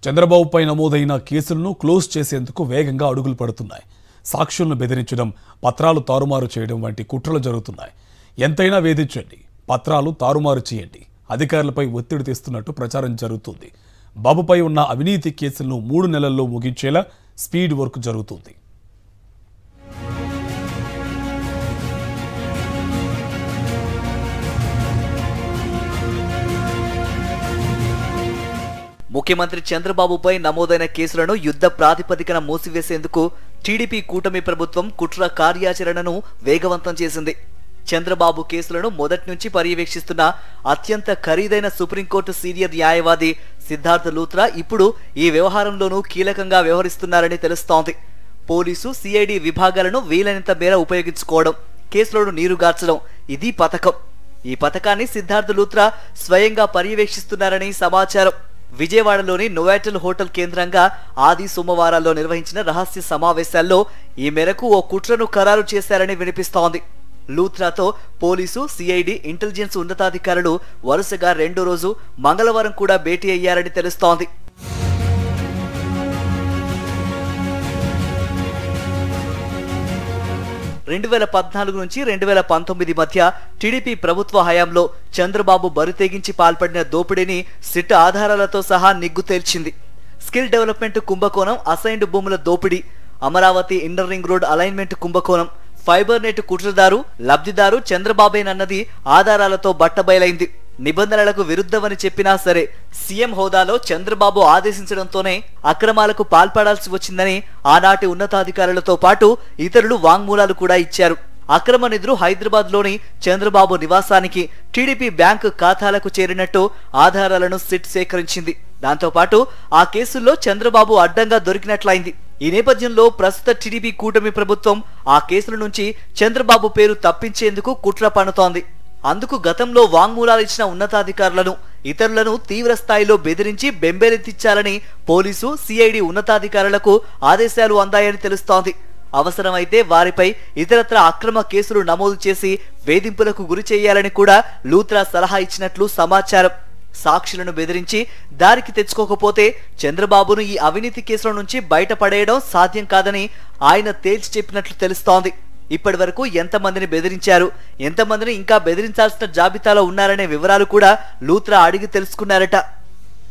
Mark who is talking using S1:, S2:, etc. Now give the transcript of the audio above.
S1: చంద్రబాబుపై నమోదైన కేసులను క్లోజ్ చేసేందుకు వేగంగా అడుగులు పడుతున్నాయి. సాక్షులను బెదిరించడం, పత్రాలు తారుమారు చేయడం వంటి కుట్రలు జరుగుతున్నాయి. ఎంతైనా వేధించండి, పత్రాలు తారుమారు చేయండి, అధికారులపై ఒత్తిడి తెస్తున్నట్టు ప్రచారం జరుగుతుంది. బాబుపై ఉన్న అవినీతి కేసులను 3 నెలల్లో ముగించేలా స్పీడ్ వర్క్ జరుగుతుంది.
S2: ముఖ్యమంత్రి చంద్రబాబుపై నమోదైన కేసులను యుద్ధ ప్రాతిపదికన మూసివేసేందుకు టీడీపీ కూటమి ప్రభుత్వం కుట్ర కార్యాచరణను వేగవంతం చేసింది. చంద్రబాబు కేసులను మొదటి నుంచి పర్యవేక్షిస్తున్న అత్యంత ఖరీదైన సుప్రీంకోర్టు సీనియర్ న్యాయవాది సిద్ధార్థ లూత్రా ఇప్పుడు ఈ వ్యవహారంలోనూ కీలకంగా వ్యవహరిస్తున్నారని తెలుస్తోంది. పోలీసు, సిఐడి విభాగాలను వీలైనంత మేర ఉపయోగించుకోవడం, కేసులను నీరుగార్చడం ఇది పథకం. ఈ పథకాన్ని సిద్ధార్థ లూత్రా స్వయంగా పర్యవేక్షిస్తున్నారని సమాచారం. విజయవాడలోని నోవాటెల్ హోటల్ కేంద్రంగా ఆది సోమవారాల్లో నిర్వహించిన రహస్య సమావేశాల్లో ఈ మేరకు ఓ కుట్రను ఖరారు చేశారని వినిపిస్తోంది. లూత్రాతో పోలీసు, సిఐడి, ఇంటెలిజెన్స్ ఉన్నతాధికారులు వరుసగా 2వ రోజు మంగళవారం కూడా భేటీ అయ్యారని తెలుస్తోంది. రెండు 2014 నుంచి 2019 మధ్య టీడీపీ ప్రభుత్వ హయాంలో చంద్రబాబు బరితెగించి పాల్పడిన దోపిడీని సిట్ ఆధారాలతో సహా నిగ్గు తేల్చింది. స్కిల్ డెవలప్మెంట్ కుంభకోణం, అసైన్డ్ భూముల దోపిడీ, Amaravati inner ring road alignment కుంభకోణం, ఫైబర్ నెట్ కుట్రదారు, లబ్ధిదారు చంద్రబాబేనన్నది ఆధారాలతో బట్టబయలైంది. నిబంధనలకు విరుద్ధమని చెప్పినా సరే సీఎం హోదాలో చంద్రబాబు ఆదేశించడంతోనే అక్రమాలకు పాల్పడాల్సి వచ్చిందని ఆనాటి ఉన్నతాధికారులతో పాటు ఇతరులు వాంగ్మూలాలు కూడా ఇచ్చారు. అక్రమ నిధులు హైదరాబాద్ లోని చంద్రబాబు నివాసానికి, టీడీపీ బ్యాంకు ఖాతాలకు చేరినట్టు ఆధారాలను సిట్ సేకరించింది. దాంతో పాటు ఆ కేసుల్లో చంద్రబాబు అడ్డంగా దొరికినట్లయింది. ఈ నేపథ్యంలో ప్రస్తుత టీడీపీ కూటమి ప్రభుత్వం ఆ కేసుల నుంచి చంద్రబాబు పేరు తప్పించేందుకు కుట్ర పన్నుతోంది. అందుకు గతంలో వాంగ్మూలాలు ఇచ్చిన ఉన్నతాధికారులను, ఇతరులను తీవ్ర స్థాయిలో బెదిరించి బెంబేలెత్తించాలని పోలీసు, సిఐడి ఉన్నతాధికారులకు ఆదేశాలు అందాయని తెలుస్తోంది. అవసరమైతే వారిపై ఇతరత్ర అక్రమ కేసులు నమోదు చేసి వేధింపులకు గురి చేయాలని కూడా లూత్రా సలహా ఇచ్చినట్లు సమాచారం. సాక్షులను బెదిరించి దారికి తెచ్చుకోకపోతే చంద్రబాబును ఈ అవినీతి కేసుల నుంచి బయటపడేయడం సాధ్యం కాదని ఆయన తేల్చి చెప్పినట్లు తెలుస్తోంది. ఇప్పటి వరకు ఎంతమందిని బెదిరించారు, ఎంతమందిని ఇంకా బెదిరించాల్సిన జాబితాలో ఉన్నారనే వివరాలు కూడా లూత్రా అడిగి తెలుసుకున్నారట.